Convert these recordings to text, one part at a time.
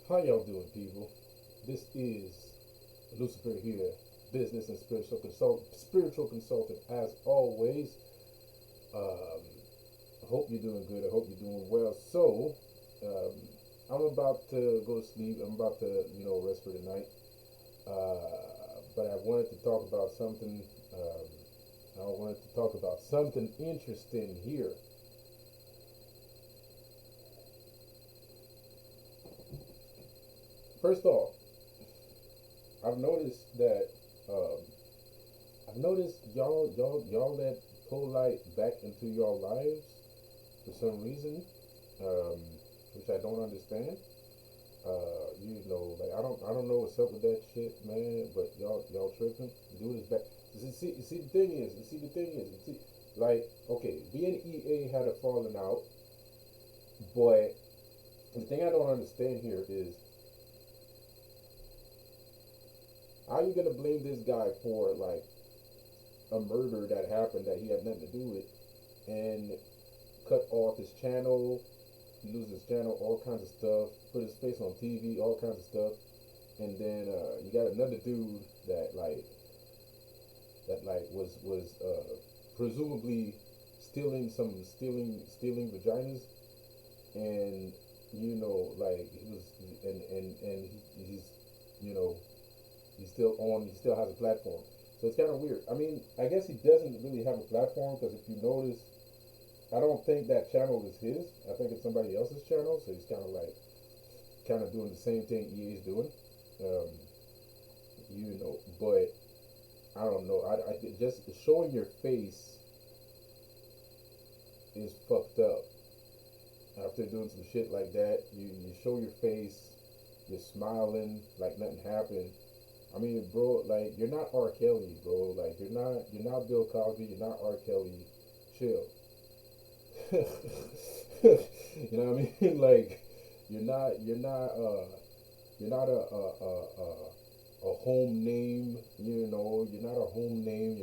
How y'all doing, people? This is Lucifer here, business and spiritual consultant. As always, um, I hope you're doing good. I hope you're doing well. Um, I'm about to go to sleep. I'm about to, rest for the night. But I wanted to talk about something. I wanted to talk about something interesting here. First off, I've noticed that um, I've noticed y'all let polite back into your lives for some reason, um, which I don't understand. I don't know what's up with that shit, man. But y'all tripping. Dude is back. See the thing is. See the thing is. See, like okay, B and EA had a falling out, but the thing I don't understand here is how you gonna blame this guy for like a murder that happened that he had nothing to do with, and cut off his channel, lose his channel, all kinds of stuff, put his face on TV, all kinds of stuff, and then you got another dude that was presumably stealing vaginas, and he was and he's you know he still has a platform. So it's kind of weird. I mean, I guess he doesn't really have a platform because if you notice, I don't think that channel is his. I think it's somebody else's channel. So he's kind of doing the same thing EA is doing. Um, but I don't know. I just showing your face is fucked up. After doing some shit like that, you show your face, you're smiling like nothing happened. I mean, bro, like you're not R. Kelly, bro. Like you're not Bill Cosby, you're not R. Kelly. Chill. You know what I mean? Like you're not a home name. You're not a home name.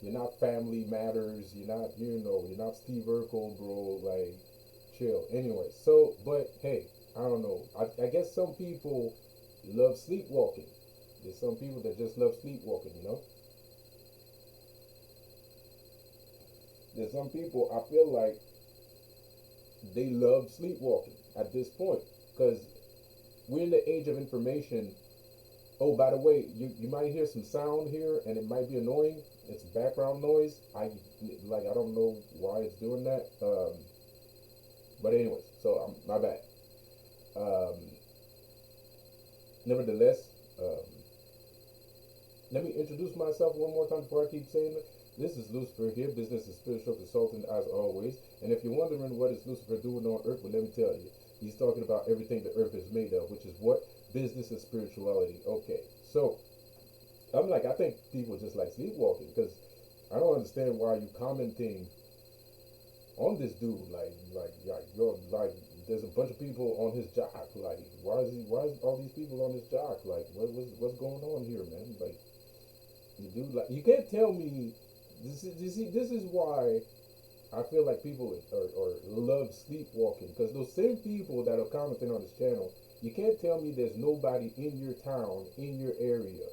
You're not Family Matters. You're not Steve Urkel, bro. Like, chill. Anyway, but hey, I don't know. I guess some people love sleepwalking. There's some people that just love sleepwalking. There's some people I feel like they love sleepwalking at this point because we're in the age of information. Oh, by the way, you might hear some sound here, and it might be annoying. It's background noise. I don't know why it's doing that. But anyways, so my bad. Um, Nevertheless, um, let me introduce myself one more time before I keep saying it. This is Lucifer here, business and spiritual consultant as always. And if you're wondering what is Lucifer doing on Earth, well, let me tell you. He's talking about everything the Earth is made of, which is what? Business and spirituality. Okay, so I think people just like sleepwalking because I don't understand why you commenting on this dude. There's a bunch of people on his jock. Like, why is all these people on his jock? Like, what's going on here, man? Like, you can't tell me. This is why I feel like people are love sleepwalking because those same people that are commenting on this channel, you can't tell me there's nobody in your town, in your area,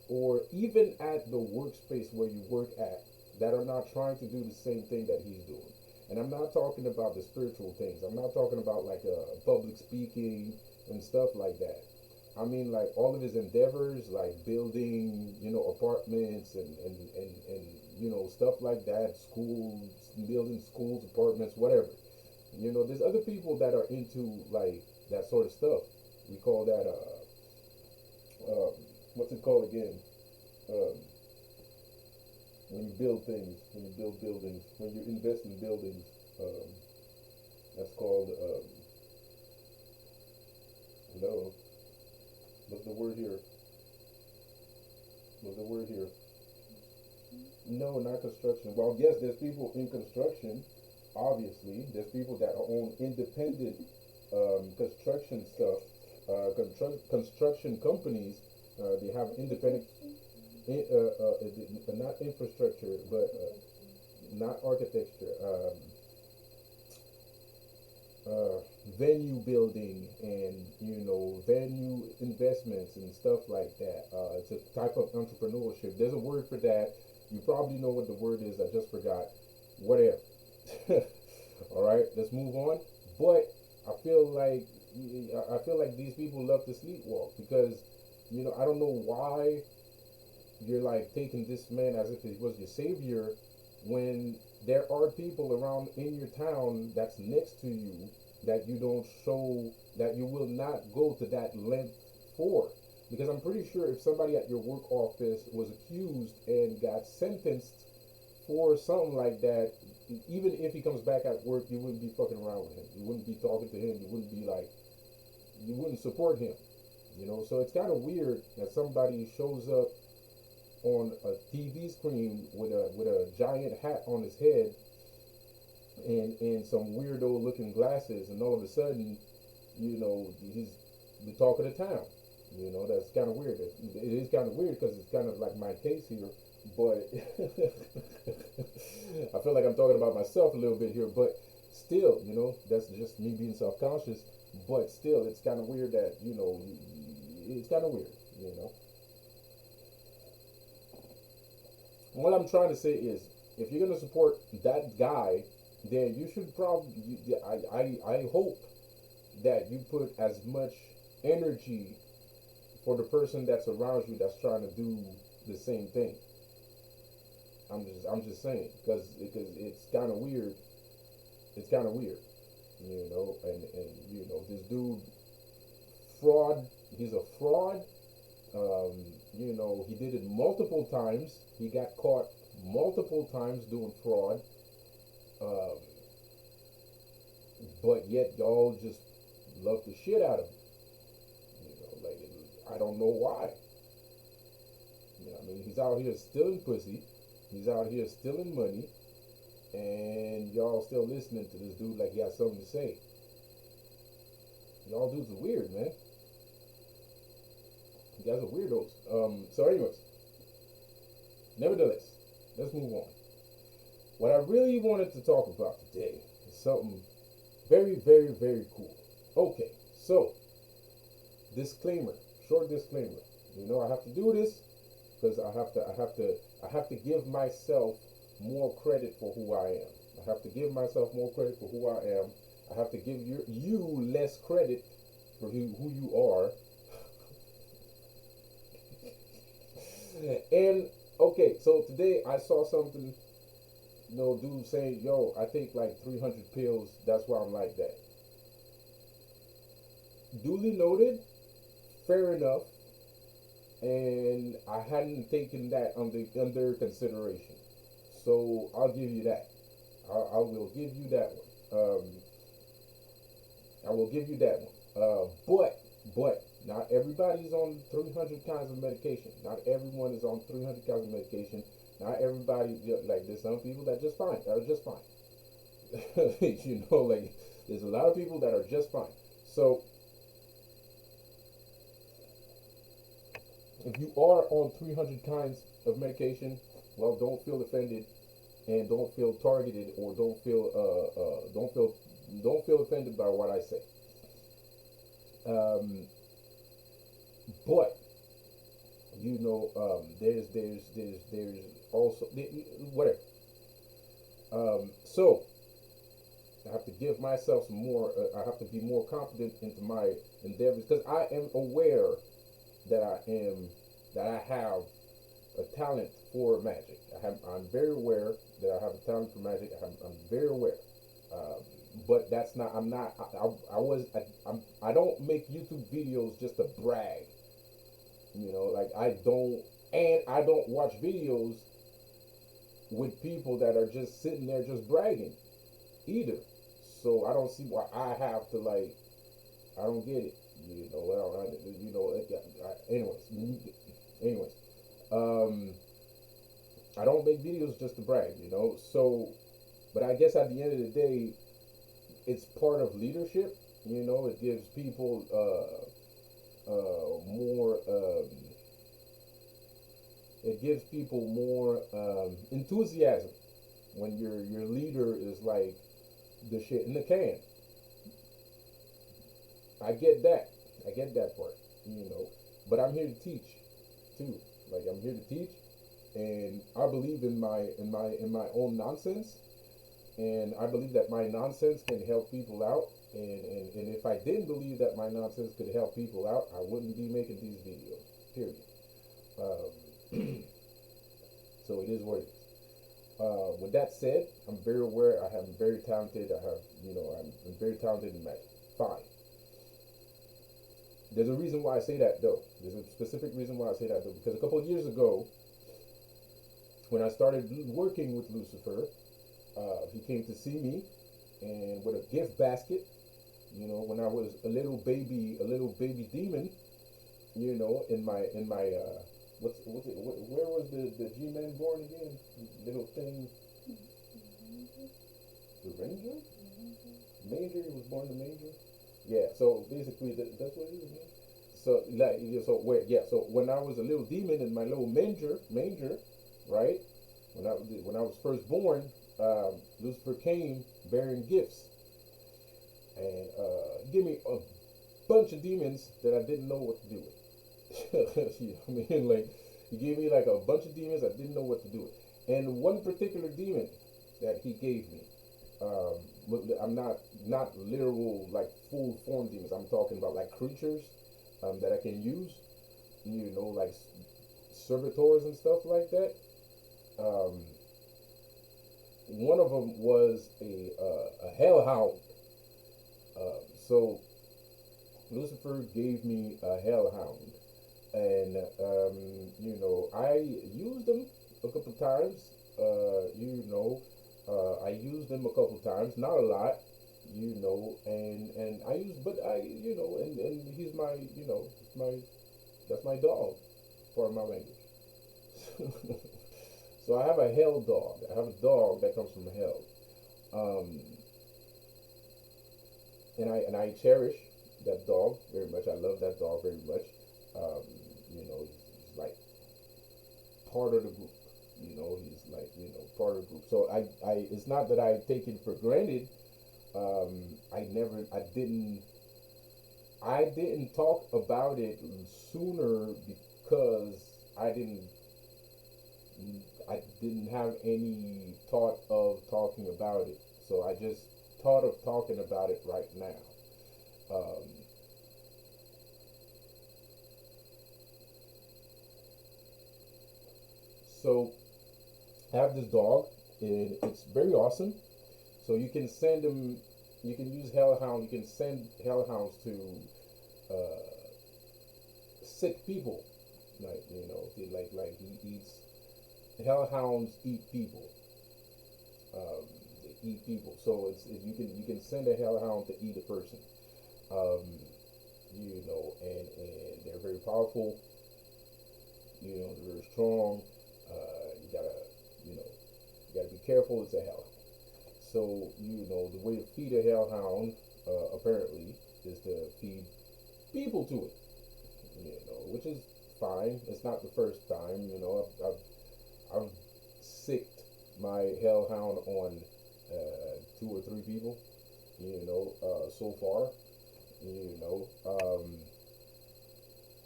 or even at the workspace where you work at that are not trying to do the same thing that he's doing. And I'm not talking about the spiritual things. I'm not talking about like public speaking and stuff like that. I mean, like all of his endeavors, like building, apartments and stuff like that, schools, building schools, apartments, whatever. There's other people that are into like that sort of stuff. We call that what's it called again? Um, when you build things, when you build buildings, when you invest in buildings, um, that's called hello. What's the word here? What's the word here? No, not construction. Well, yes, there's people in construction. Obviously, there's people that own independent construction stuff. Construction companies. They have independent, not infrastructure, but not architecture. uh, venue building and venue investments and stuff like that. It's a type of entrepreneurship. There's a word for that. You probably know what the word is. I just forgot. Whatever. All right, let's move on. But I feel like these people love to sleepwalk because I don't know why you're like taking this man as if he was your savior when there are people around in your town that's next to you that you don't show that you will not go to that length for. Because I'm pretty sure if somebody at your work office was accused and got sentenced for something like that, even if he comes back at work, you wouldn't be fucking around with him. You wouldn't be talking to him. You wouldn't be like, you wouldn't support him. So it's kind of weird that somebody shows up on a TV screen with a giant hat on his head and some weirdo looking glasses, and all of a sudden, he's the talk of the town. That's kind of weird. It is kind of weird because it's kind of like my case here, but I feel like I'm talking about myself a little bit here, but still, that's just me being self-conscious. But still, it's kind of weird that it's kind of weird. What I'm trying to say is, if you're gonna support that guy, then you should probably. I hope that you put as much energy for the person that's around you that's trying to do the same thing. I'm just saying because it's kind of weird. It's kind of weird, and this dude fraud. He's a fraud. He did it multiple times. He got caught multiple times doing fraud. Um, but yet y'all just love the shit out of him. Like I don't know why. I mean, he's out here stealing pussy. He's out here stealing money, and y'all still listening to this dude like he has something to say. Y'all dudes are weird, man. You guys are weirdos. So, anyways, nevertheless, let's move on. What I really wanted to talk about today is something very, very, very cool. Okay, so disclaimer, short disclaimer. I have to do this because I have to give myself more credit for who I am. I have to give myself more credit for who I am. I have to give you less credit for who you are. And okay, so today I saw something, dude saying, "Yo, I take like 300 pills. That's why I'm like that." Duly noted. Fair enough. And I hadn't taken that under consideration. So I'll give you that. I will give you that one. I will give you that one. But not everybody's on 300 kinds of medication. Not everyone is on 300 kinds of medication. Not everybody, like there's some people that just fine. That are just fine. Like there's a lot of people that are just fine. So if you are on 300 kinds of medication, well, don't feel offended and don't feel targeted or don't feel offended by what I say. Um, but there's also whatever. So I have to give myself some more. I have to be more confident into my endeavors because I am aware that I have a talent for magic. I'm very aware that I have a talent for magic. I'm very aware. Um, but that's not. I'm not. I don't make YouTube videos just to brag. Like I don't watch videos with people that are just sitting there just bragging either. So I don't see why I have to like. I don't get it. Anyways, um, I don't make videos just to brag. So, but I guess at the end of the day, it's part of leadership. It gives people more. It gives people more enthusiasm when your leader is like the shit in the can. I get that. I get that part. You know, but I'm here to teach too. Like I'm here to teach, and I believe in my own nonsense, and I believe that my nonsense can help people out. And if I didn't believe that my nonsense could help people out, I wouldn't be making these videos. Period. Um, so it is what it is. With that said, I'm very aware. I'm very talented. I'm very talented in math. Fine. There's a reason why I say that though. There's a specific reason why I say that though. Because a couple of years ago, when I started working with Lucifer, he came to see me, and with a gift basket. You know, when I was a little baby demon. You know, where was the G-Man born again? Little thing, the Ranger, Major. He was born in the Major. Yeah. So basically, that's what it is, man. So like, yeah, so where, yeah. So when I was a little demon in my little manger, right? When I was first born, Lucifer came bearing gifts, and he gave me a bunch of demons that I didn't know what to do with. You know what I mean? Like, he gave me like a bunch of demons I didn't know what to do with. And one particular demon that he gave me, um, I'm not literal like full form demons. I'm talking about like creatures that I can use. You know, like servitors and stuff like that. Um, One of them was a hellhound. So Lucifer gave me a hellhound, and I used them a couple times. I used them a couple times, not a lot. And I used, but and he's my, my that's my dog, part of my language. So I have a hell dog. I have a dog that comes from hell. Um, and I cherish that dog very much. I love that dog very much. Um, he's like part of the group. He's like part of the group. So it's not that I take it for granted. I didn't talk about it sooner because I didn't I didn't have any thought of talking about it. So I just thought of talking about it right now. Um, so I have this dog, and it's very awesome. So you can send them, you can use hellhound, you can send hellhounds to sick people. Like, like he eats, hellhounds eat people. Um, they eat people. So you can send a hellhound to eat a person. Um, and they're very powerful. They're very strong. You gotta, you know, you gotta be careful. It's a hellhound. So the way to feed a hellhound, apparently, is to feed people to it. Which is fine. It's not the first time. I've sicked my hellhound on two or three people. So far. You know, um,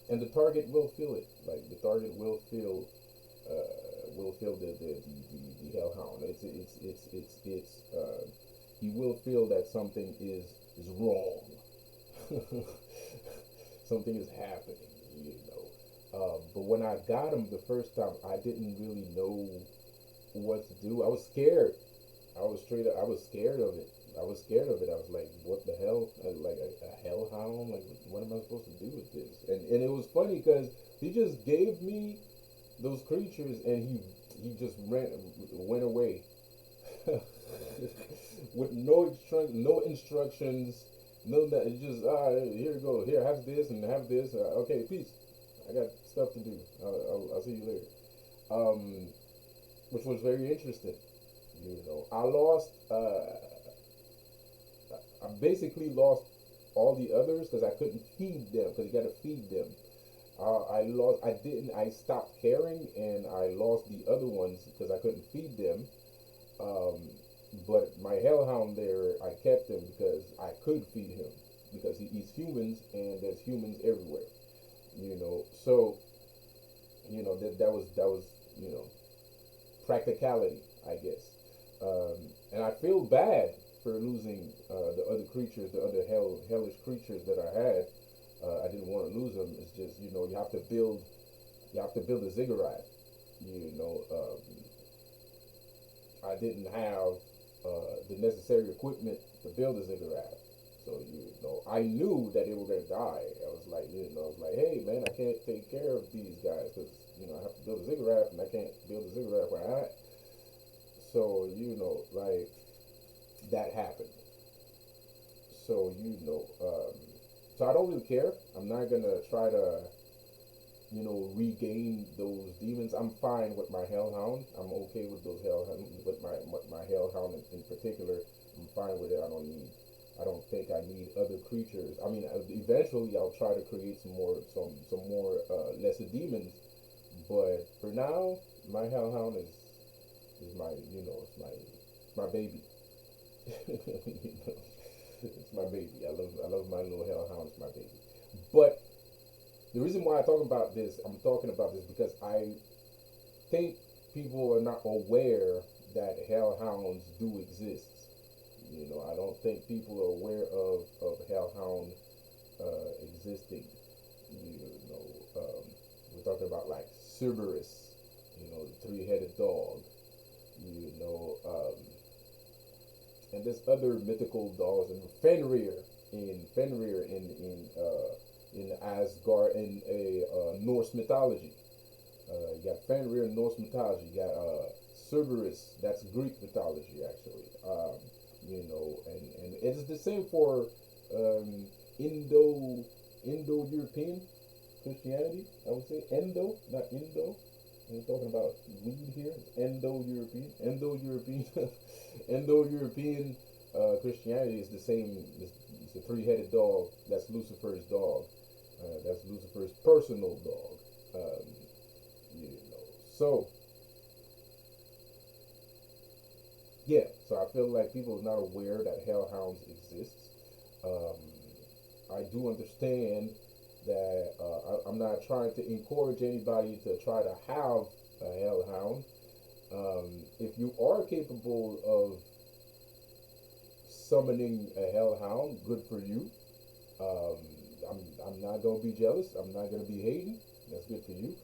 and the target will feel it. Like the target will feel the hellhound. He will feel that something is wrong. Something is happening. But when I got him the first time, I didn't really know what to do. I was scared. I was scared of it. I was scared of it. I was like, what the hell? Like a hellhound? Like, what am I supposed to do with this? And it was funny because he just gave me those creatures, and he just went away with no instructions, no that. It just here you go, here have this and have this. Okay, peace. I got stuff to do. I'll see you later. Um, which was very interesting. I lost. I basically lost all the others because I couldn't feed them because you got to feed them. I lost. I didn't. I stopped caring, and I lost the other ones because I couldn't feed them. Um, but my hellhound there, I kept him because I could feed him. because he eats humans, and there's humans everywhere. So that was you know practicality, I guess. And I feel bad for losing the other creatures, the other hellish creatures that I had. I didn't want to lose them. It's just you have to build a ziggurat. You know, I didn't have the necessary equipment to build a ziggurat. So I knew that they were gonna die. I was like, hey man, I can't take care of these guys because I have to build a ziggurat, and I can't build a ziggurat where I'm at. So that happened. So so I don't really care. I'm not gonna try to regain those demons. I'm fine with my hellhound. I'm okay with those hellhound with my hellhound in particular. I'm fine with it. I don't think I need other creatures. I mean, eventually I'll try to create some more lesser demons. But for now, my hellhound is my it's my baby. It's my baby. I love my little hellhound. It's my baby. But the reason why I'm talking about this because I think people are not aware that hellhounds do exist. I don't think people are aware of hellhound existing. You know, we're talking about like Cerberus, the three-headed dog. You know, and there's other mythical dogs and Fenrir in Asgard in a Norse mythology. You got Fenrir in Norse mythology. You got Cerberus, that's Greek mythology actually. And it's the same for um, Indo Indo European Christianity. I would say Endo, not Indo. We're talking about weed here. Indo European, Indo European, Indo European Christianity is the same. It's a three-headed dog. That's Lucifer's dog. That's Lucifer's personal dog. Um, so yeah. So I feel like people are not aware that hellhounds exists. Um, I do understand that I'm not trying to encourage anybody to try to have a hellhound. If you are capable of summoning a hellhound, good for you. Um, I'm not gonna be jealous. I'm not gonna be hating. That's good for you.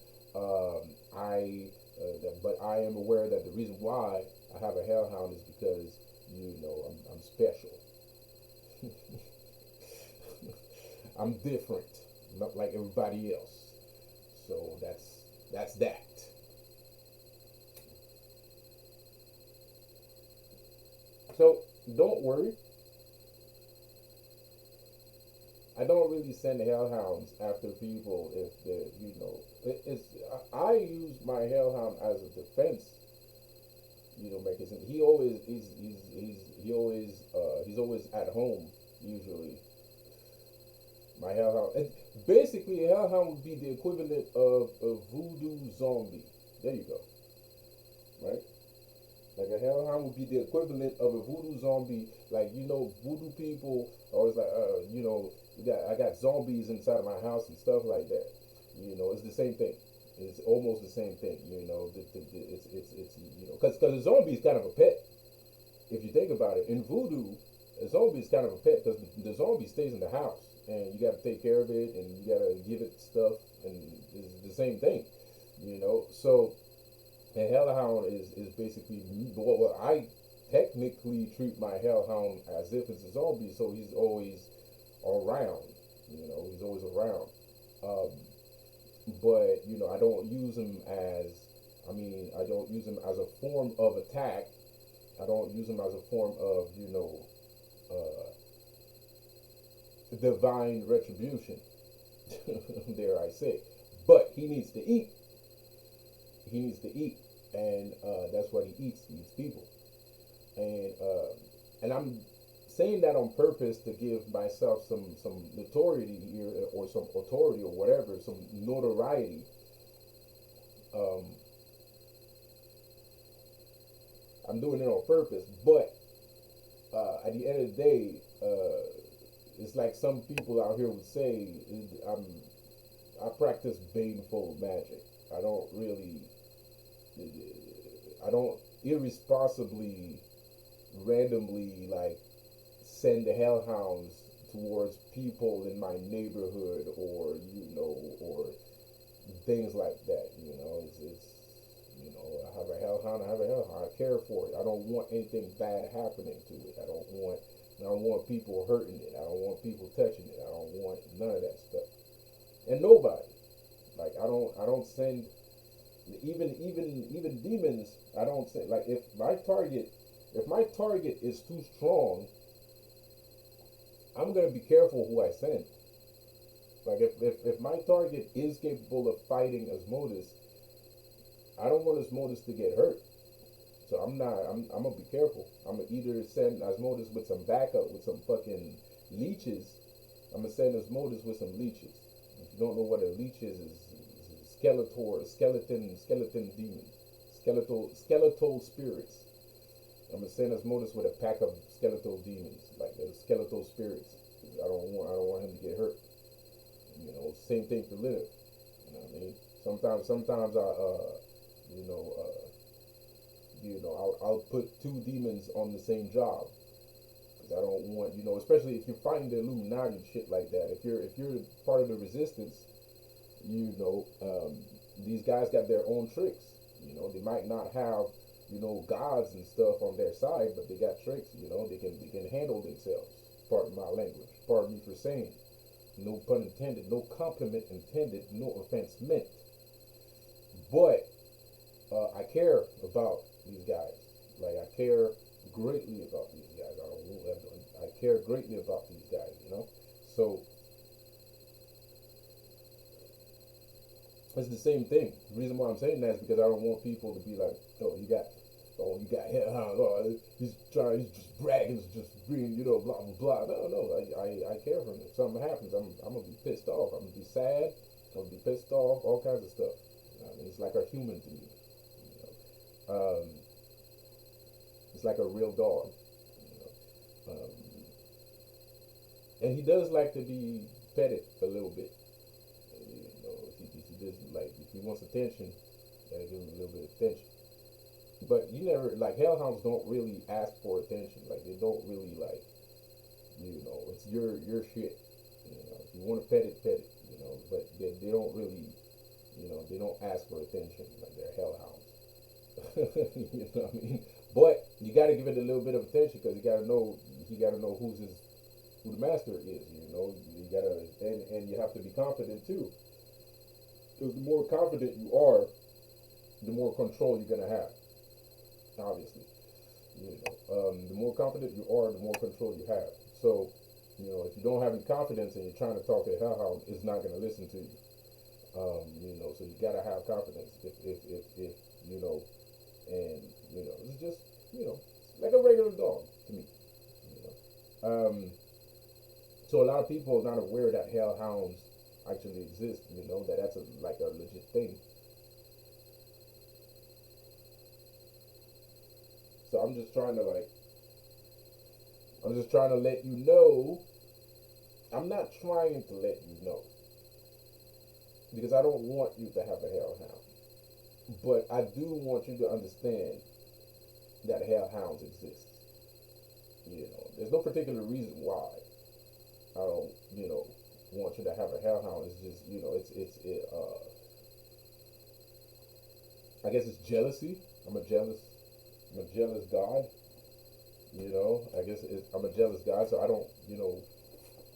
But I am aware that the reason why I have a hellhound is because I'm special. I'm different, not like everybody else. So that's that. So don't worry. I don't really send hellhounds after people if it's. I use my hellhound as a defense. Because he's always at home usually. My hellhound, and basically a hellhound would be the equivalent of a voodoo zombie. There you go, right? Like a hellhound would be the equivalent of a voodoo zombie. Like voodoo people always like, I got zombies inside of my house and stuff like that. It's the same thing. It's almost the same thing. Because a zombie is kind of a pet. If you think about it, in voodoo, a zombie is kind of a pet because the zombie stays in the house and you got to take care of it and you got to give it stuff and it's the same thing. So a hellhound is basically well, I technically treat my hellhound as if it's a zombie, so he's always around. He's always around. Um, but I don't use him as. I don't use him as a form of attack. I don't use him as a form of divine retribution. Dare I say? But he needs to eat. He needs to eat, and that's what he eats. He eats people, and I'm saying that on purpose to give myself some notoriety here or some authority or whatever, some notoriety. Um, I'm doing it on purpose, but at the end of the day, it's like some people out here would say, I practice baneful magic. I don't really, I don't irresponsibly, randomly like send the hellhounds towards people in my neighborhood, or or things like that. It's I have a hellhound. I have a hellhound. I care for it. I don't want anything bad happening to it. I don't want people hurting it. I don't want people touching it. I don't want none of that stuff. And nobody. Like I don't send even demons. I don't send, like, if my target is too strong, I'm gonna be careful who I send. Like if my target is capable of fighting Asmodeus, I don't want Asmodeus to get hurt. So I'm gonna be careful. I'm gonna either send Asmodeus with some backup with some fucking leeches. I'm gonna send Asmodeus with some leeches. If you don't know what a leech is skeleton demons, skeletal spirits. I'm gonna send Asmodeus with a pack of skeletal demons, like skeletal spirits. I don't want him to get hurt. Same thing for Leonard. You know what I mean? Sometimes you know, uh, I'll put two demons on the same job, because I don't want, especially if you're fighting the Illuminati and shit like that. If you're part of the resistance, these guys got their own tricks. They might not have gods and stuff on their side, but they got tricks. They can handle themselves. Pardon my language. Pardon me for saying. No pun intended. No compliment intended. No offense meant. But I care about these guys. Like, I care greatly about these guys. I care greatly about these guys. So it's the same thing. The reason why I'm saying that is because I don't want people to be like, you got hellhounds. He's just bragging, he's just being, blah blah blah. No. I care for him. If something happens, I'm gonna be pissed off. I'm gonna be sad. I'm gonna be pissed off. All kinds of stuff. It's like a human to me. Um, it's like a real dog. And he does like to be petted a little bit. If he does, like, if he wants attention, gotta give him a little bit of attention. But you never, like, hellhounds don't really ask for attention. Like, they don't really, like, it's your shit. If you want to pet it, pet it. But they don't really, they don't ask for attention. Like, they're hellhounds. You know what I mean? But you got to give it a little bit of attention, because he got to know who the master is. You gotta, and you have to be confident too. Because the more confident you are, the more control you're gonna have. Obviously, the more confident you are, the more control you have. So, if you don't have any confidence and you're trying to talk to a hellhound, it's not gonna listen to you. So you gotta have confidence. If and it's just like a regular dog to me. So a lot of people are not aware that hellhounds actually exist. That's like a legit thing. So I'm just trying to let you know. I'm not trying to let you know, because I don't want you to have a hellhound. But I do want you to understand that hellhounds exist. There's no particular reason why I don't, want you to have a hellhound. It's just, I guess it's jealousy. I'm a jealous God. I'm a jealous God, so I don't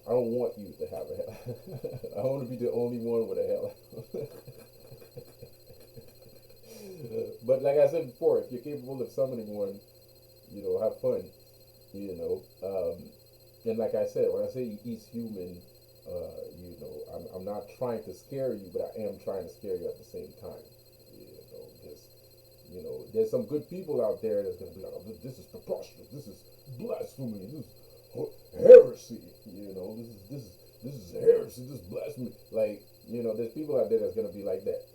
want you to have a hell. I want to be the only one with a hell. But like I said before, if you're capable of summoning one, have fun. And like I said, when I say he eats human, I'm not trying to scare you, but I am trying to scare you at the same time. Because there's some good people out there that's gonna be like, oh, this is preposterous, this is blasphemy, this is heresy. This is heresy, this is blasphemy. Like, there's people out there that's gonna be like that,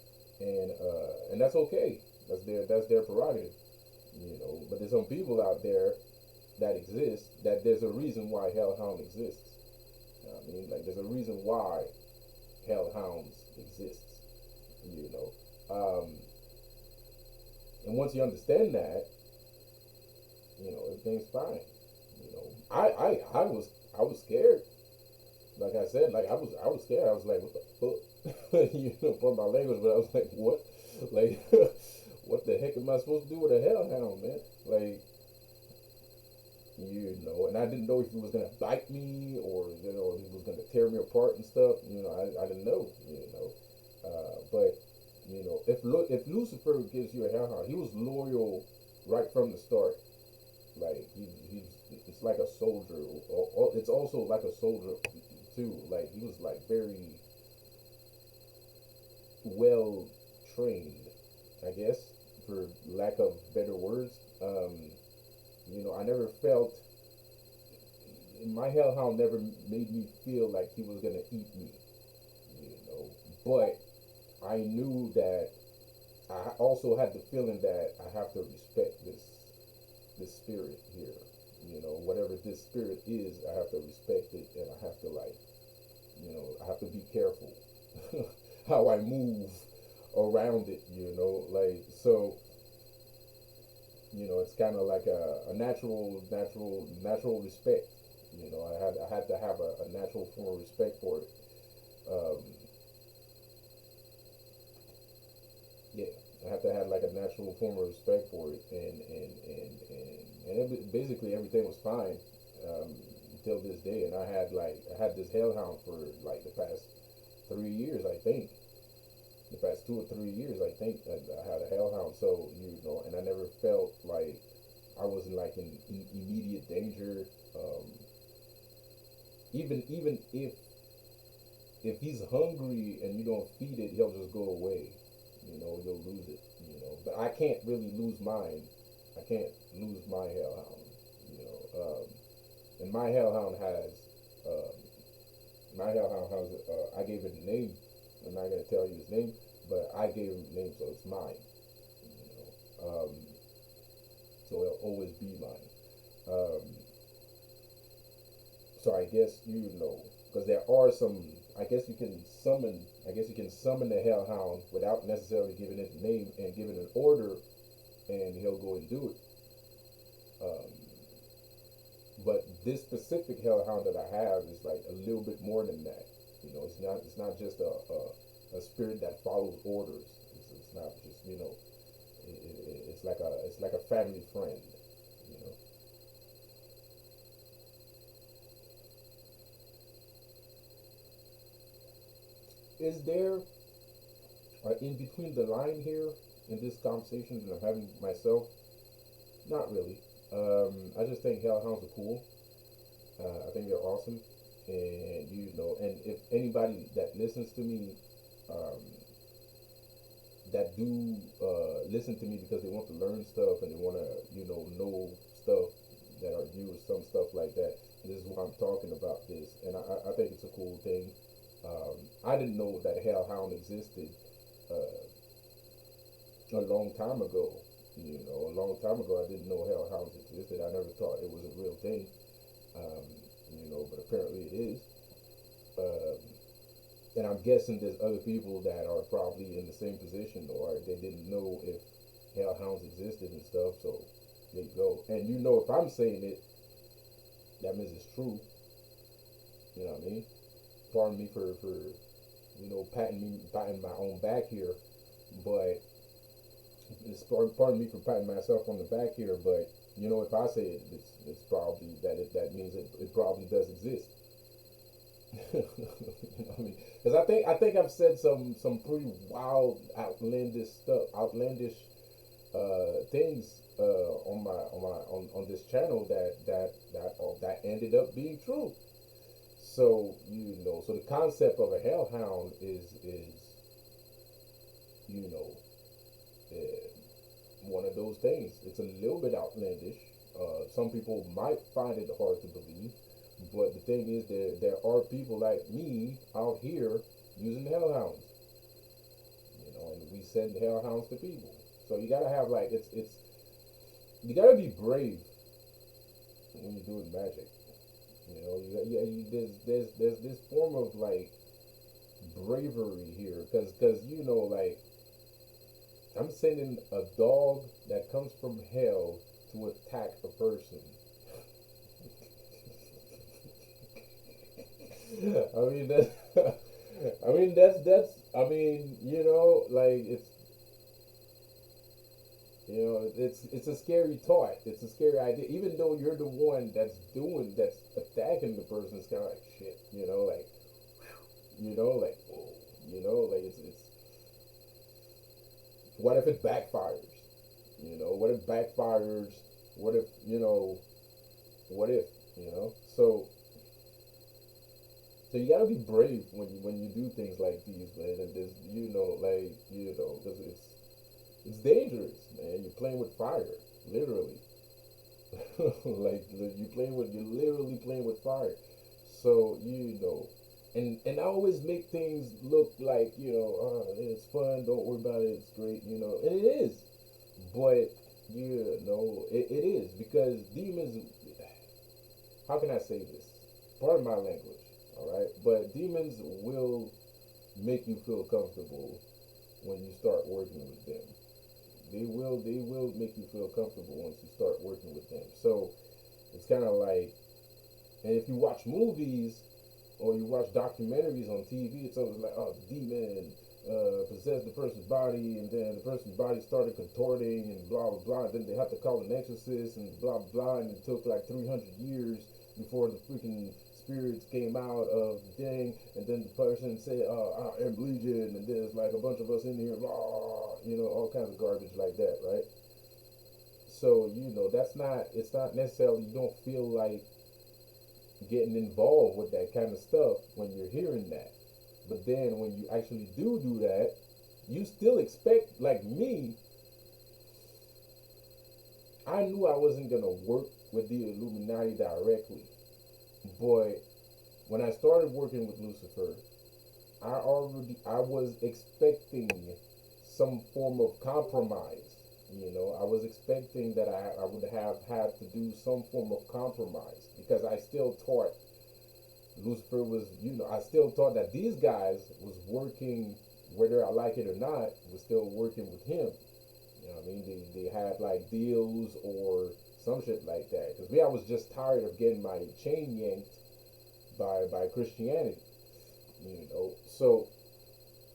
and that's okay. That's their prerogative. But there's some people out there that exist, that there's a reason why hellhound exists. You know what I mean? Like there's a reason why hellhounds exists. You know, and once you understand that, everything's fine. You know, I was scared. Like I said, like I was scared. I was like, what the fuck? From my language, but I was like, what? Like, what the heck am I supposed to do with a hellhound, man? Like, and I didn't know if he was gonna bite me or he was gonna tear me apart and stuff. I didn't know. But if Lucifer gives you a hellhound, he was loyal right from the start. Like he's it's like a soldier. It's also like a soldier too. Like he was like very well trained, I guess, for lack of better words. I never felt my hellhound never made me feel like he was gonna eat me. But I knew that I also had the feeling that I have to respect this spirit here. Whatever this spirit is, I have to respect it, and I have to I have to be careful how I move around it. Like so. It's kind of like a natural respect. I had to have a natural form of respect for it. Um, yeah, I have to have like a natural form of respect for it, and basically everything was fine um, until this day. And I had this hellhound for like the past 3 years, I think. The past 2 or 3 years, I think I had a hellhound. So and I never felt like I wasn't like in immediate danger. Um, even if he's hungry and you don't feed it, he'll just go away. You'll lose it. But I can't really lose mine. I can't lose my hellhound. And um, my hellhound has. I gave it a name. I'm not gonna tell you his name, but I gave him a name, so it's mine. So it'll always be mine. Um, so I guess because there are some. I guess you can summon. I guess you can summon the hellhound without necessarily giving it a name and giving an order, and he'll go and do it. Um, but this specific hellhound that I have is like a little bit more than that. It's not just a spirit that follows orders. It's not just it's like a family friend. You know. Is there in between the line here in this conversation that I'm having with myself? Not really. I just think hellhounds are cool. I think they're awesome, and and if anybody that listens to me, um, that do listen to me because they want to learn stuff and they want to know stuff that are new or some stuff like that. And this is why I'm talking about this, and I think it's a cool thing. I didn't know that hellhound existed a long time ago. A long time ago, I didn't know hellhounds existed. I never thought it was a real thing. Um, but apparently it is. Um, and I'm guessing there's other people that are probably in the same position or they didn't know if hellhounds existed and stuff. So there you go. And if I'm saying it, that means it's true. You know what I mean? Pardon me for patting my own back here, but pardon me for patting myself on the back here. But if I say it, it's probably that means it probably does exist. You know what I mean? Because I think I've said some pretty wild, outlandish stuff, outlandish things on this channel that ended up being true. So so the concept of a hellhound is you know uh, one of those things. It's a little bit outlandish. Some people might find it hard to believe, but the thing is, there are people like me out here using hellhounds, and we send hellhounds to people. So you gotta have like you gotta be brave when you're doing magic. You know, there's this form of like bravery here, cause you know, like I'm sending a dog that comes from hell to attack a person. I mean that. I mean that's. I mean, you know, like it's a scary thought. It's a scary idea. Even though you're the one that's attacking the person, it's kind of like shit. Like whoa, like it's what if it backfires? What if backfires? What if what if you know? So you gotta be brave when you do things like these, man. And this, because it's dangerous, man. You're playing with fire, literally. Like you're literally playing with fire. So and I always make things look like it's fun. Don't worry about it. It's great, and it is. But it is because demons. How can I say this? Pardon my language, all right. But demons will make you feel comfortable when you start working with them. They will make you feel comfortable once you start working with them. So it's kind of like, and if you watch movies or you watch documentaries on TV, it's always like, oh, the demon possessed the person's body, and then the person's body started contorting, and blah blah blah. And then they have to call an exorcist, and blah blah blah. And it took like 300 years before the freaking spirits came out of the thing, and then the person said, I'm legion, and there's like a bunch of us in here, blah, all kinds of garbage like that, right? So it's not necessarily, you don't feel like getting involved with that kind of stuff when you're hearing that. But then when you actually do that, you still expect, like me, I knew I wasn't gonna work with the Illuminati directly, but when I started working with Lucifer, I was expecting some form of compromise. I was expecting that I would have had to do some form of compromise because I still thought Lucifer was, I still thought that these guys was working, whether I like it or not, was still working with him. You know what I mean? They had like deals or some shit like that. Because me, I was just tired of getting my chain yanked by Christianity. So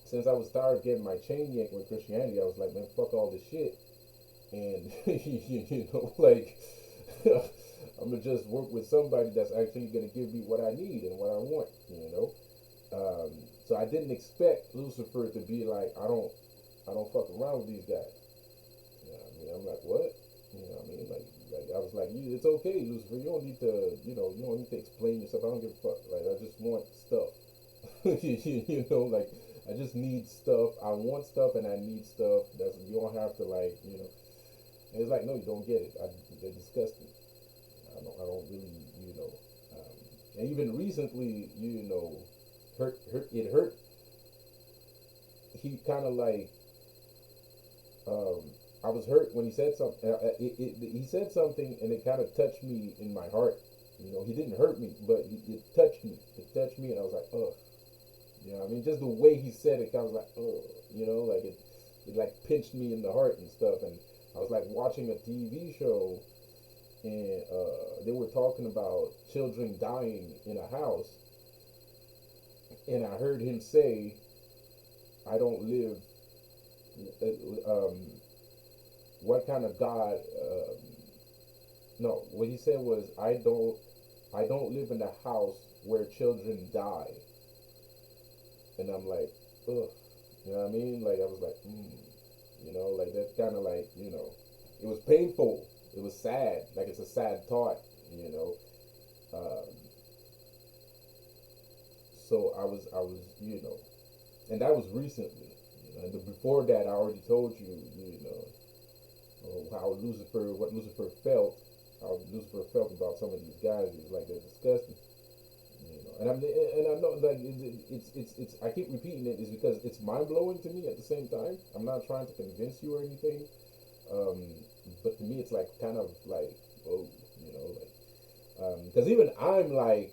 since I was tired of getting my chain yanked with Christianity, I was like, man, fuck all this shit, and like I'm gonna just work with somebody that's actually gonna give me what I need and what I want. Um, so I didn't expect Lucifer to be like, I don't fuck around with these guys. I'm like, what? I was like, it's okay, Lucifer. You don't need to, you don't need to explain yourself. I don't give a fuck. Like, I just want stuff. Like, I just need stuff. I want stuff and I need stuff. You don't have to And it's like, no, you don't get it. They're disgusting. I don't really, and even recently, it hurt. He kind of like, um, I was hurt when he said something. He said something, and it kind of touched me in my heart. He didn't hurt me, but it touched me. It touched me, and I was like, ugh. Just the way he said it, kind of like, ugh. Like it like pinched me in the heart and stuff. And I was like watching a TV show, and they were talking about children dying in a house, and I heard him say, "I don't live." What kind of God? No, what he said was, I don't live in a house where children die, and I'm like, ugh, you know what I mean? Like I was like, like that's kind of like, it was painful, it was sad, like it's a sad thought, you know. Um, so and that was recently, and before that, I already told you, what Lucifer felt, how Lucifer felt about some of these guys. He was like, they're disgusting, and I know like it's I keep repeating it is because it's mind blowing to me. At the same time, I'm not trying to convince you or anything, um, but to me, it's like kind of like, whoa, like. Because even I'm like,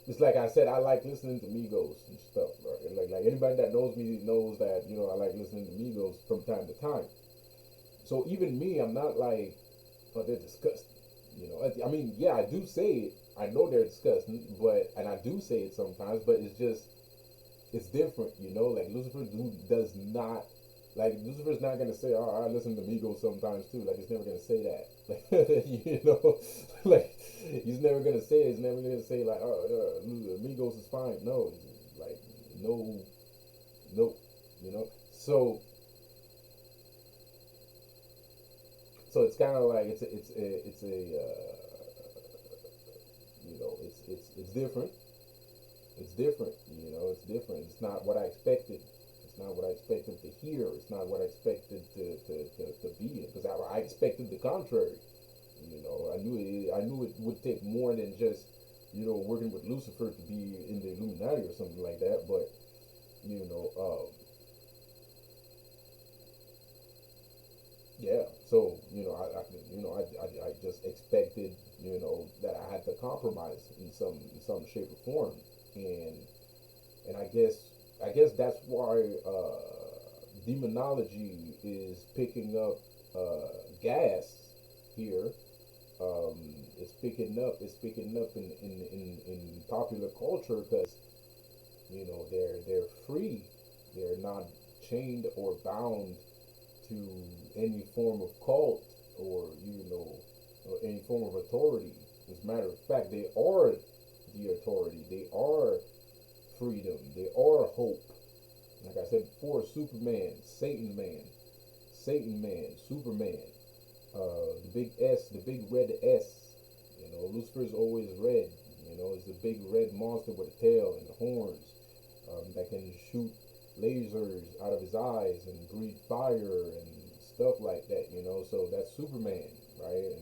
it's like I said, I like listening to Migos and stuff, right? Like anybody that knows me knows that I like listening to Migos from time to time. So even me, I'm not like, oh, they're disgusting. I mean, yeah, I do say it. I know they're disgusting, and I do say it sometimes, but it's different, Like Lucifer does not, like Lucifer's not gonna say, "Oh, I listen to Migos sometimes too." Like he's never gonna say that. Like like he's never gonna say it. He's never gonna say like, "Oh, Migos is fine." No, like no, no, you know. So it's kind of like it's different. It's different. It's different. It's not what I expected. It's not what I expected to hear. It's not what I expected to be. Because I expected the contrary. I knew it would take more than just working with Lucifer to be in the Illuminati or something like that. But you know, yeah. So I just expected that I had to compromise in some shape or form, and I guess that's why demonology is picking up gas here. It's picking up in popular culture because they're free. They're not chained or bound to any form of cult or or any form of authority. As a matter of fact, they are the authority. They are freedom. They are hope. Like I said before, Superman, Satan Man, Superman, the big S, the big red S. Lucifer's always red. It's a big red monster with a tail and horns that can shoot lasers out of his eyes and breathe fire and stuff like that. So that's Superman, right?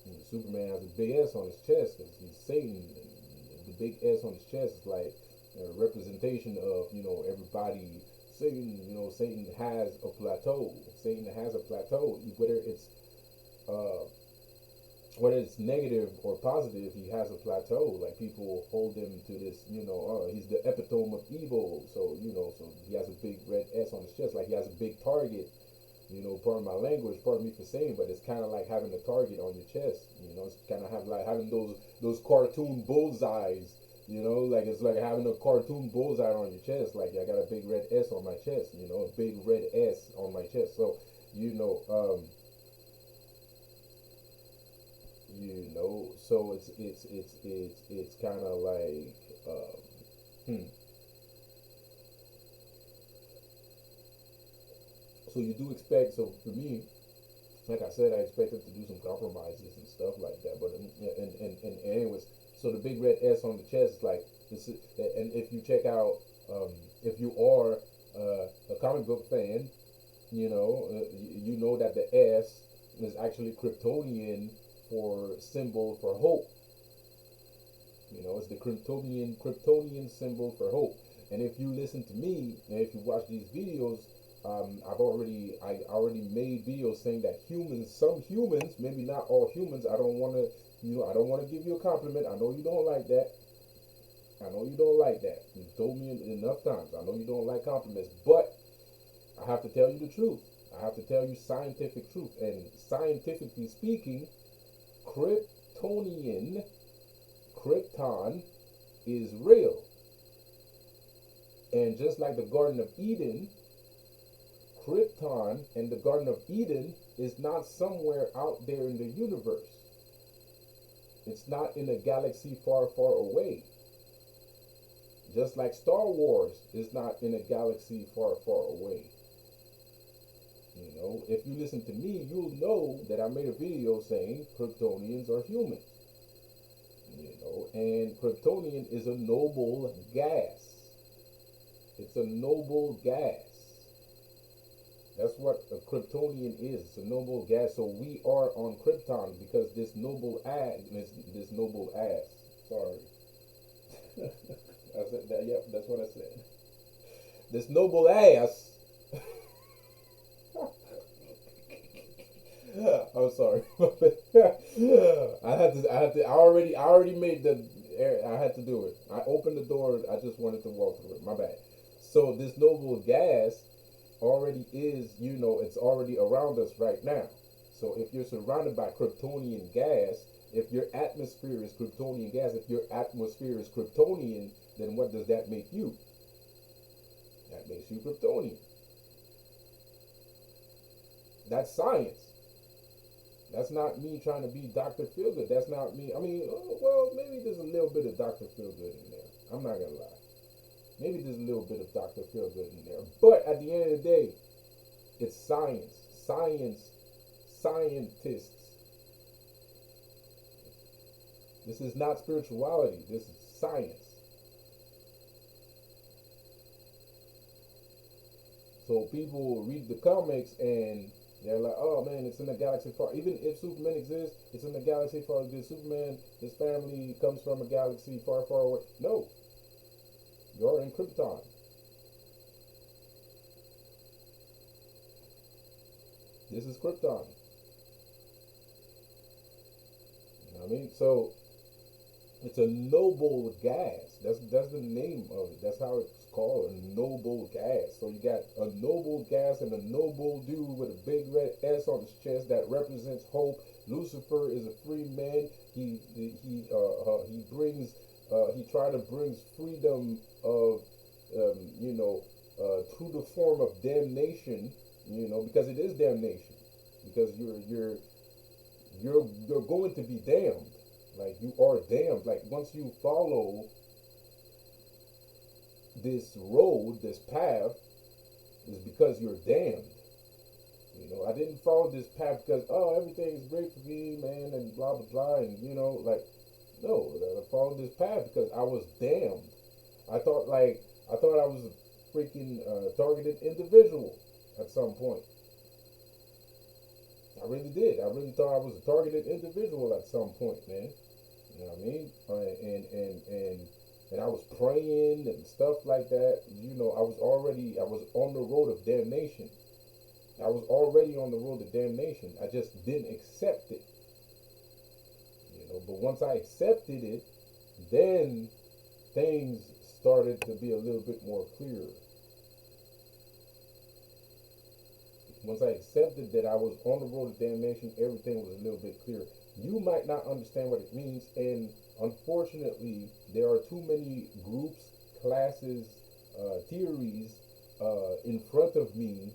And Superman has a big S on his chest because he's Satan. And the big S on his chest is like a representation of everybody. Satan has a plateau. Satan has a plateau. Uh, whether it's negative or positive, he has a plateau. Like people hold him to this, he's the epitome of evil. So he has a big red S on his chest. Like he has a big target. Pardon my language, pardon me for saying, but it's kind of like having a target on your chest. It's kind of have like having those cartoon bullseyes. Like it's like having a cartoon bullseye on your chest. Like I got a big red S on my chest. A big red S on my chest. So you know, um, so it's kind of like, hmm. So you do expect. So for me, like I said, I expected to do some compromises and stuff like that. But and anyways, so the big red S on the chest is like this. And if you check out, if you are a comic book fan, you know that the S is actually Kryptonian for symbol for hope. It's the Kryptonian symbol for hope. And if you listen to me and if you watch these videos, I already made videos saying that some humans, maybe not all humans. I don't want to give you a compliment. I know you don't like that. I know you don't like that. You've told me enough times. I know you don't like compliments, but I have to tell you the truth. I have to tell you scientific truth. And scientifically speaking, Kryptonian, Krypton is real. And just like the Garden of Eden, Krypton and the Garden of Eden is not somewhere out there in the universe. It's not in a galaxy far, far away. Just like Star Wars is not in a galaxy far, far away. If you listen to me, you'll know that I made a video saying Kryptonians are human. And Kryptonian is a noble gas. It's a noble gas. That's what a Kryptonian is. It's a noble gas. So we are on Krypton because this noble ass. Sorry. I said that. Yep, that's what I said. This noble ass I'm sorry. I already made the. I had to do it. I opened the door. I just wanted to walk through it. My bad. So this noble gas already is, it's already around us right now. So if you're surrounded by Kryptonian gas, if your atmosphere is Kryptonian gas, if your atmosphere is Kryptonian, then what does that make you? That makes you Kryptonian. That's science. That's not me trying to be Dr. Feelgood. That's not me. I mean, well, maybe there's a little bit of Dr. Feelgood in there. I'm not gonna lie. Maybe there's a little bit of Dr. Feelgood in there. But at the end of the day, it's science. Scientists. This is not spirituality. This is science. So people read the comics and they're like, oh man, it's in a galaxy far. Even if Superman exists, it's in a galaxy far. This Superman, his family comes from a galaxy far, far away. No, you're in Krypton. This is Krypton. You know what I mean? So it's a noble gas. That's the name of it. That's how it's called, a noble gas. So you got a noble gas and a noble dude with a big red S on his chest that represents hope. Lucifer is a free man. He brings he try to brings freedom of through the form of damnation. Because it is damnation. Because you're going to be damned. Like you are damned. Like once you follow this road, this path, is because you're damned. I didn't follow this path because everything is great for me, man, and blah blah blah, and like no, I followed this path because I was damned. I thought I was a freaking targeted individual at some point. I really did. I really thought I was a targeted individual at some point, man. You know what I mean? And I was praying and stuff like that. I was on the road of damnation. I was already on the road to damnation. I just didn't accept it. But once I accepted it, then things started to be a little bit more clear. Once I accepted that I was on the road to damnation, everything was a little bit clearer. You might not understand what it means, and unfortunately, there are too many groups, classes, theories in front of me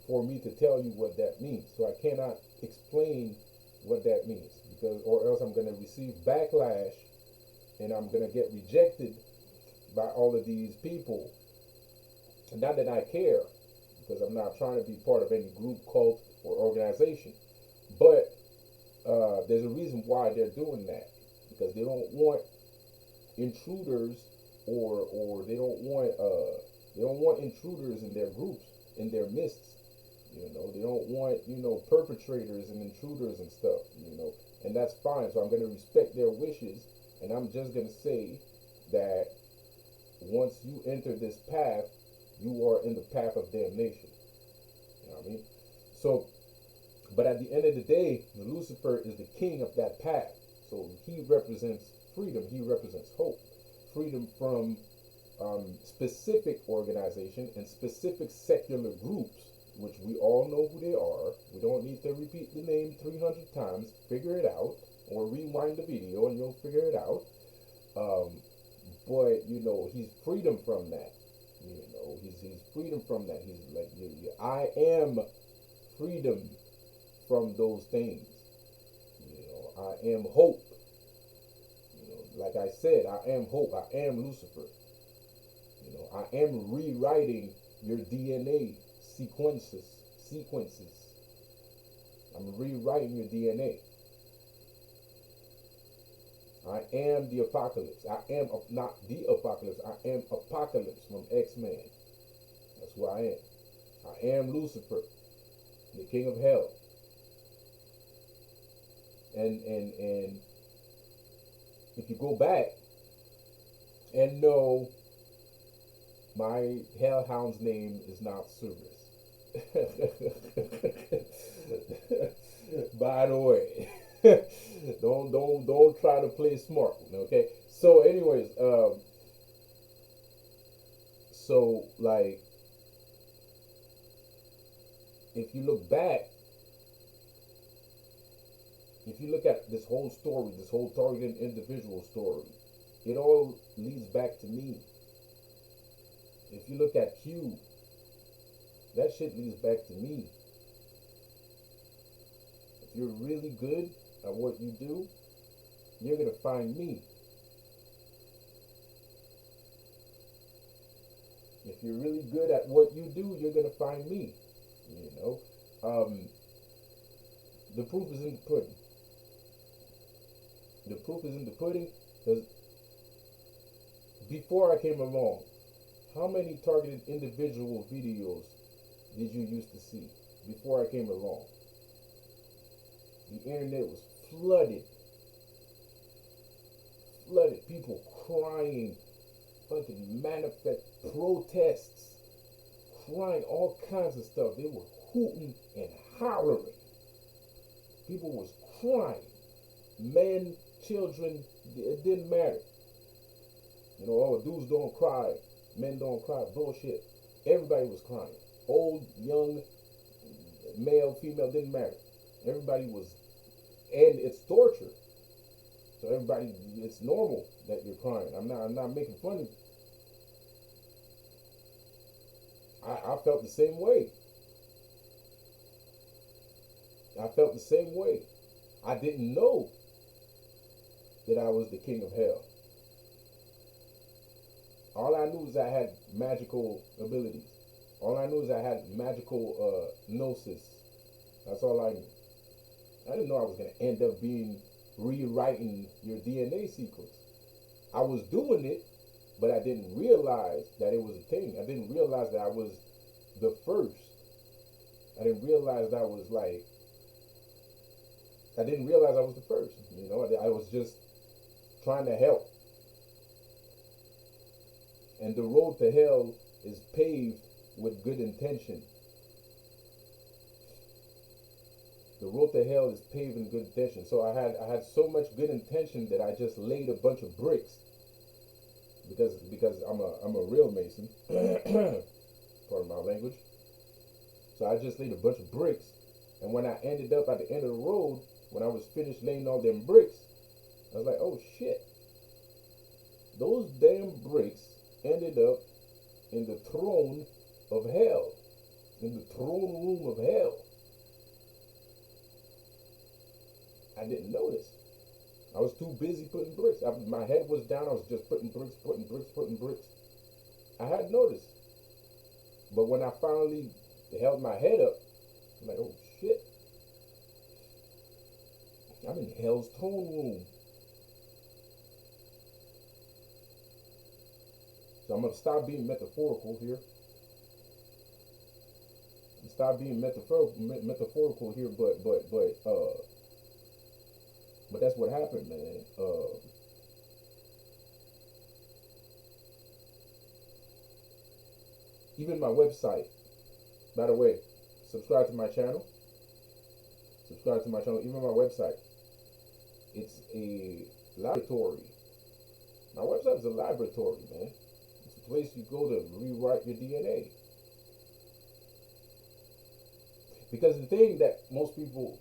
for me to tell you what that means. So I cannot explain what that means because, or else I'm going to receive backlash, and I'm going to get rejected by all of these people. And not that I care, because I'm not trying to be part of any group, cult, or organization. But there's a reason why they're doing that, because they don't want intruders, or they don't want intruders in their groups, in their midst. They don't want perpetrators and intruders and stuff. And that's fine. So I'm going to respect their wishes, and I'm just going to say that once you enter this path, you are in the path of damnation. You know what I mean? So, but at the end of the day, Lucifer is the king of that path. So he represents freedom. He represents hope. Freedom from specific organization and specific secular groups, which we all know who they are. We don't need to repeat the name 300 times. Figure it out, or rewind the video and you'll figure it out. But he's freedom from that. He's freedom from that. He's like, I am freedom from those things. I am hope. Like I said, I am hope. I am Lucifer. I am rewriting your DNA sequences. I'm rewriting your DNA. I am the apocalypse. I am not the apocalypse. I am Apocalypse from X-Men. That's who I am. I am Lucifer, the king of hell. And if you go back and know my hellhound's name is not Cerberus. By the way, don't try to play smart. Okay. So, anyways, so like if you look back, if you look at this whole story, this whole targeted individual story, it all leads back to me. If you look at Q, that shit leads back to me. If you're really good at what you do, you're gonna find me. If you're really good at what you do, you're gonna find me. You know, the proof is in the pudding. The proof is in the pudding. Because before I came along, how many targeted individual videos did you used to see before I came along? The internet was flooded. People crying, fucking manifest protests, crying all kinds of stuff. They were hooting and hollering. People was crying. Men, children, it didn't matter. You know, oh, dudes don't cry, men don't cry. Bullshit. Everybody was crying. Old, young, male, female, didn't matter. Everybody was, and it's torture. So everybody, it's normal that you're crying. I'm not making fun of you. I felt the same way. I felt the same way. I didn't know that I was the king of hell. All I knew is I had magical abilities. All I knew is I had magical gnosis. That's all I knew. I didn't know I was going to end up being rewriting your DNA sequence. I was doing it, but I didn't realize that it was a thing. I didn't realize that I was the first. I didn't realize that I was like, I didn't realize I was the first. You know, I was just trying to help. And the road to hell is paved with good intention. The road to hell is paved in good intention. So I had so much good intention that I just laid a bunch of bricks because I'm a real Mason. Pardon my language. So I just laid a bunch of bricks, and when I ended up at the end of the road, when I was finished laying all them bricks, I was like, oh shit. Those damn bricks ended up in the throne of hell, in the throne room of hell. I didn't notice. I was too busy putting bricks. My head was down. I was just putting bricks. I hadn't noticed. But when I finally held my head up, I'm like, oh shit. I'm in hell's throne room. So I'm going to stop being metaphorical here. Stop being metaphorical here, but that's what happened, man. Even my website, by the way, subscribe to my channel. Subscribe to my channel. Even my website, it's a laboratory. My website is a laboratory, man. It's a place you go to rewrite your DNA. Because the thing that most people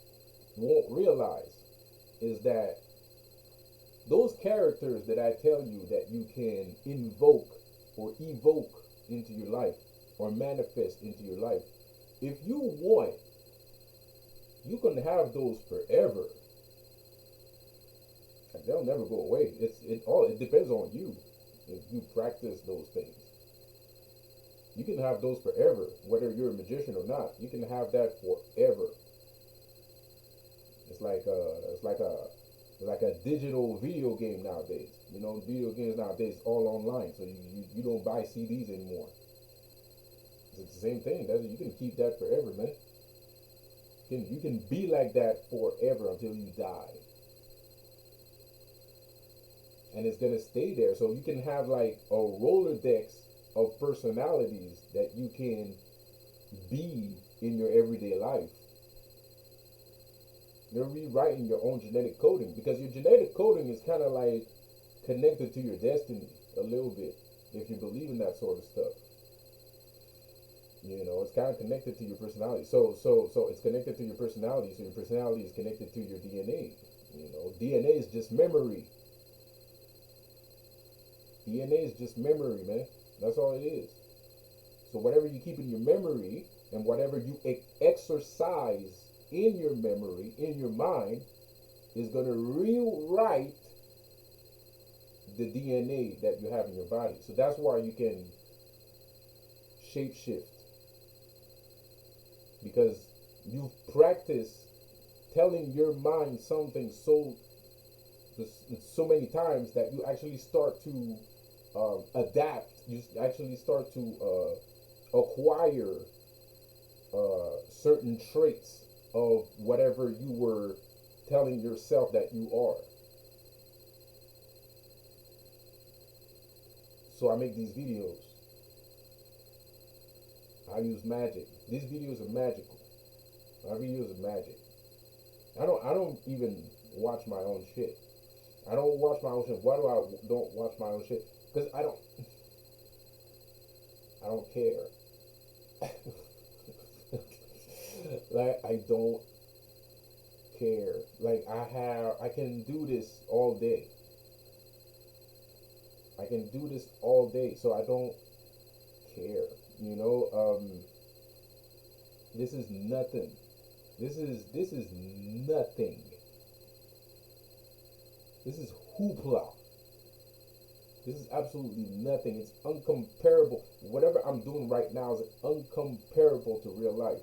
won't realize is that those characters that I tell you that you can invoke or evoke into your life or manifest into your life, if you want, you can have those forever. And they'll never go away. It depends on you if you practice those things. You can have those forever, whether you're a magician or not. You can have that forever. It's like a digital video game nowadays. You know, video games nowadays all online, so you don't buy CDs anymore. It's the same thing. You can keep that forever, man. You can be like that forever until you die, and it's gonna stay there. So you can have like a Rolodex of personalities that you can be in your everyday life. You're rewriting your own genetic coding because your genetic coding is kind of like connected to your destiny a little bit if you believe in that sort of stuff. You know, it's kind of connected to your personality. So it's connected to your personality. So your personality is connected to your DNA. You know, DNA is just memory. DNA is just memory, man. That's all it is. So whatever you keep in your memory and whatever you exercise in your memory, in your mind, is going to rewrite the DNA that you have in your body. So that's why you can shapeshift, because you've practiced telling your mind something so many times that you actually start to adapt. You actually start to acquire certain traits of whatever you were telling yourself that you are. So I make these videos. I use magic. These videos are magical. My videos are magic. I don't even watch my own shit. I don't watch my own shit. Why do I don't watch my own shit? Because I don't care. Like, I don't care. Like, I can do this all day. I can do this all day, so I don't care. You know, this is nothing. This is nothing. This is hoopla. This is absolutely nothing. It's uncomparable. Whatever I'm doing right now is uncomparable to real life.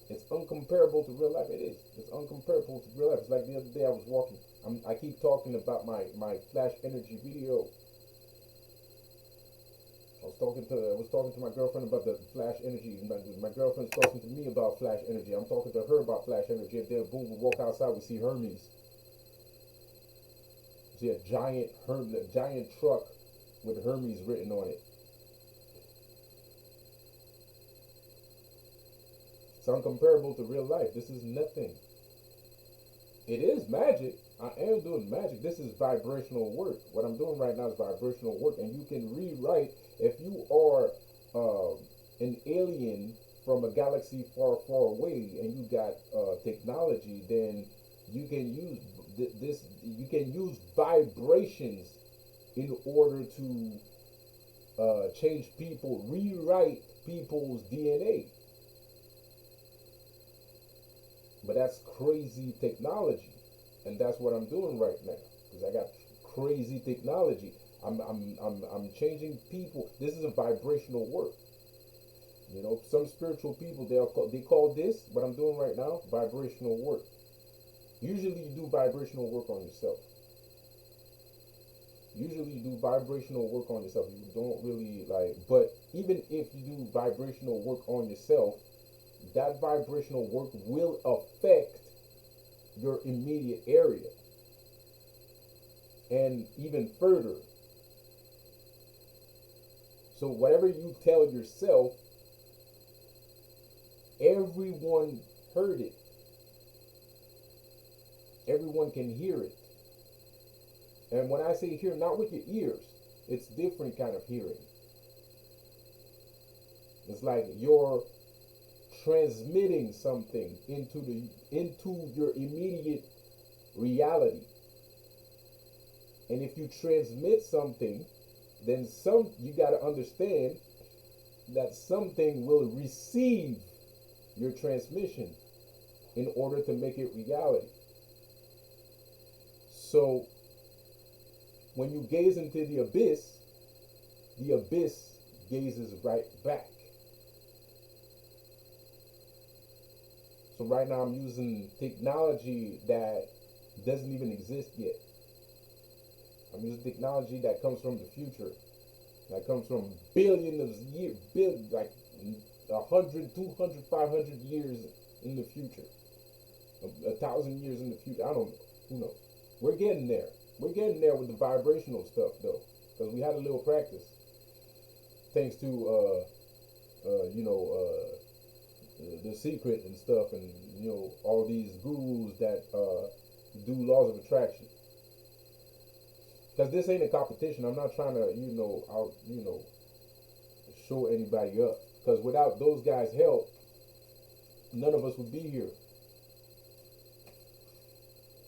It's uncomparable to real life. It is. It's uncomparable to real life. It's like the other day I was walking. I keep talking about my flash energy video. I was talking to my girlfriend about the flash energy. My girlfriend's talking to me about flash energy. I'm talking to her about flash energy. And then boom, we walk outside. We see Hermes. We see a giant truck with Hermes written on it. It's uncomparable to real life. This is nothing. It is magic. I am doing magic. This is vibrational work. What I'm doing right now is vibrational work, and you can rewrite. If you are an alien from a galaxy far, far away, and you got technology, then you can use this. You can use vibrations in order to change people, rewrite people's DNA. But that's crazy technology, and that's what I'm doing right now because I got crazy technology. I'm changing people. This is a vibrational work. You know, some spiritual people they call this what I'm doing right now vibrational work. Usually you do vibrational work on yourself. Usually you do vibrational work on yourself. You don't really like, but even if you do vibrational work on yourself, that vibrational work will affect your immediate area and even further. So whatever you tell yourself, everyone heard it. Everyone can hear it. And when I say hear, not with your ears, it's different kind of hearing. It's like you're transmitting something into your immediate reality. And if you transmit something, then you got to understand that something will receive your transmission in order to make it reality. So when you gaze into the abyss gazes right back. So right now I'm using technology that doesn't even exist yet. I'm using technology that comes from the future, that comes from billions of years, like 100, 200, 500 years in the future, 1,000 years in the future. I don't know. Who knows? We're getting there. We're getting there with the vibrational stuff though, because we had a little practice, thanks to you know, the secret and stuff, and you know, all these gurus that do laws of attraction. Because this ain't a competition. I'm not trying to, show anybody up. Because without those guys' help, none of us would be here.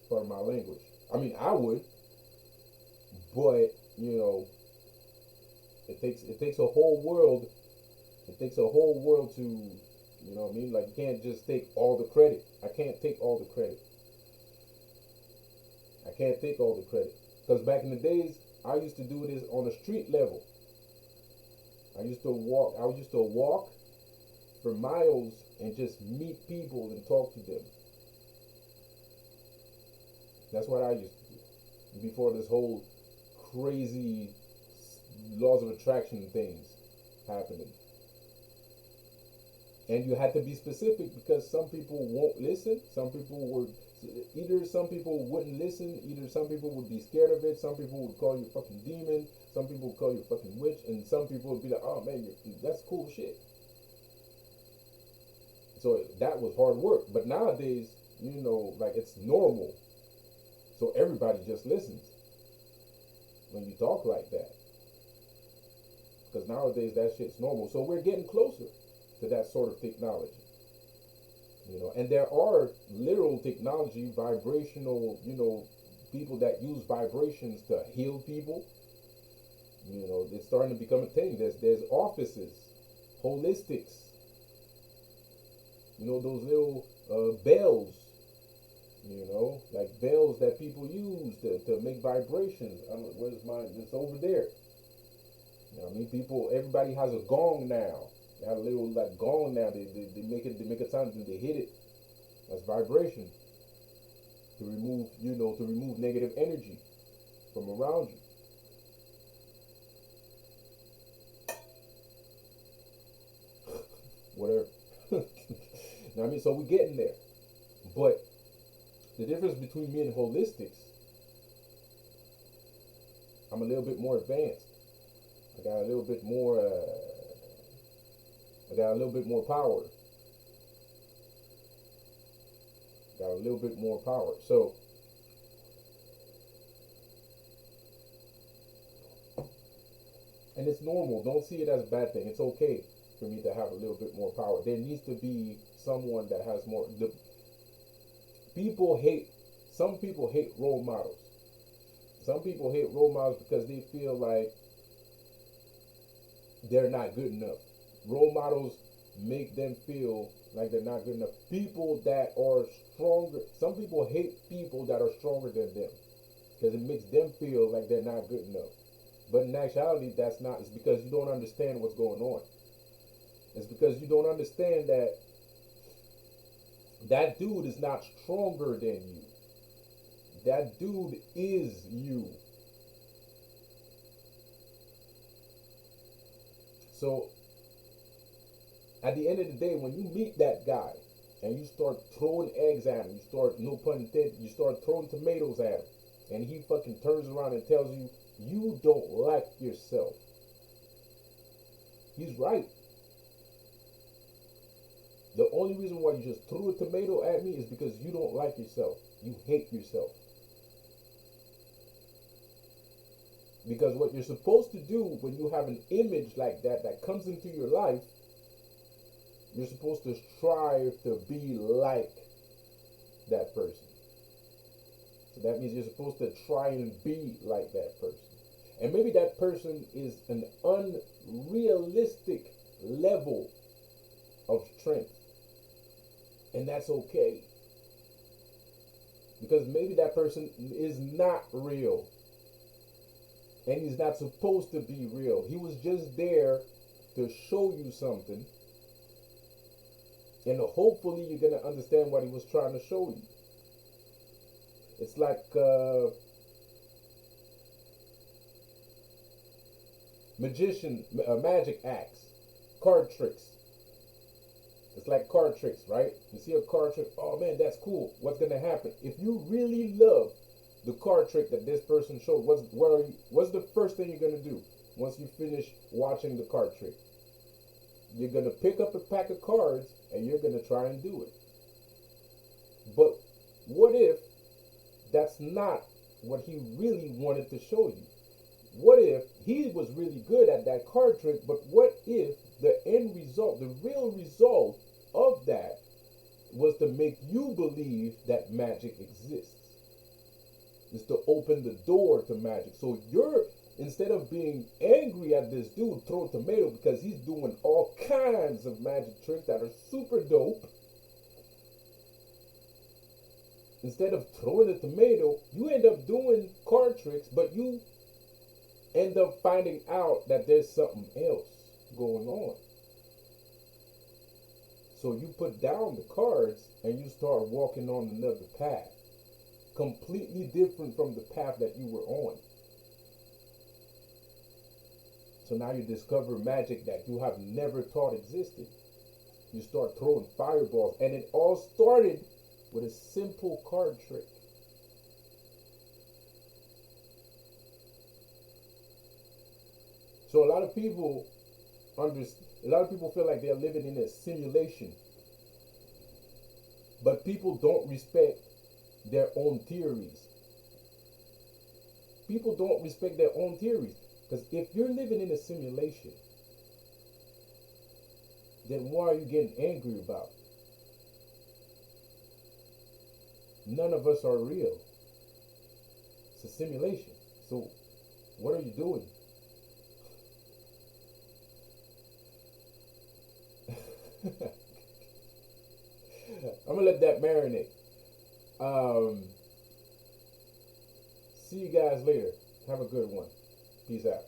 Pardon my language. I mean, I would, but you know, it takes a whole world. It takes a whole world to, you know what I mean? Like, you can't just take all the credit. I can't take all the credit. I can't take all the credit. Because back in the days, I used to do this on a street level. I used to walk. I used to walk for miles and just meet people and talk to them. That's what I used to do before this whole crazy laws of attraction things happening. And you had to be specific because some people won't listen. Some people would either some people wouldn't listen. Either some people would be scared of it. Some people would call you a fucking demon. Some people would call you a fucking witch, and some people would be like, "Oh man, that's cool shit." So that was hard work. But nowadays, like it's normal. So everybody just listens when you talk like that. Because nowadays that shit's normal. So we're getting closer to that sort of technology. And there are literal technology, vibrational, people that use vibrations to heal people. It's starting to become a thing. There's offices, holistics, those little bells, like bells that people use to make vibrations. Where's mine? It's over there. Everybody has a gong now. They have a little like gong now. They make a sound and they hit it. That's vibration to remove negative energy from around you. Whatever. So we're getting there. But the difference between me and holistics, I'm a little bit more advanced. I got a little bit more. I got a little bit more power. Got a little bit more power. So, and it's normal. Don't see it as a bad thing. It's okay for me to have a little bit more power. There needs to be someone that has more. People hate. Some people hate role models. Some people hate role models because they feel like they're not good enough. Role models make them feel like they're not good enough. People that are stronger. Some people hate people that are stronger than them because it makes them feel like they're not good enough. But in actuality, that's not. It's because you don't understand what's going on. It's because you don't understand that that dude is not stronger than you. That dude is you. So at the end of the day, when you meet that guy and you start throwing eggs at him, you start, no pun intended, you start throwing tomatoes at him, and he fucking turns around and tells you, you don't like yourself. He's right. The only reason why you just threw a tomato at me is because you don't like yourself. You hate yourself. Because what you're supposed to do when you have an image like that comes into your life, you're supposed to strive to be like that person. So that means you're supposed to try and be like that person. And maybe that person is an unrealistic level of strength. And that's okay. Because maybe that person is not real. And he's not supposed to be real. He was just there to show you something. And hopefully you're going to understand what he was trying to show you. It's like magic acts, card tricks. It's like card tricks, right? You see a card trick, oh man, that's cool. What's going to happen? If you really love the card trick that this person showed, what's the first thing you're going to do once you finish watching the card trick? You're gonna pick up a pack of cards and you're gonna try and do it. But what if that's not what he really wanted to show you? What if he was really good at that card trick, but what if the end result, the real result of that was to make you believe that magic exists? Is to open the door to magic. So you're, instead of being angry at this dude throwing tomato because he's doing all kinds of magic tricks that are super dope, instead of throwing a tomato, you end up doing card tricks, but you end up finding out that there's something else going on. So you put down the cards and you start walking on another path, completely different from the path that you were on. So now you discover magic that you have never thought existed. You start throwing fireballs, and it all started with a simple card trick. So a lot of people a lot of people feel like they're living in a simulation, but people don't respect their own theories. People don't respect their own theories, because if you're living in a simulation, then what are you getting angry about? None of us are real. It's a simulation. So what are you doing? I'm gonna let that marinate. Um, See you guys later. Have a good one. Peace out.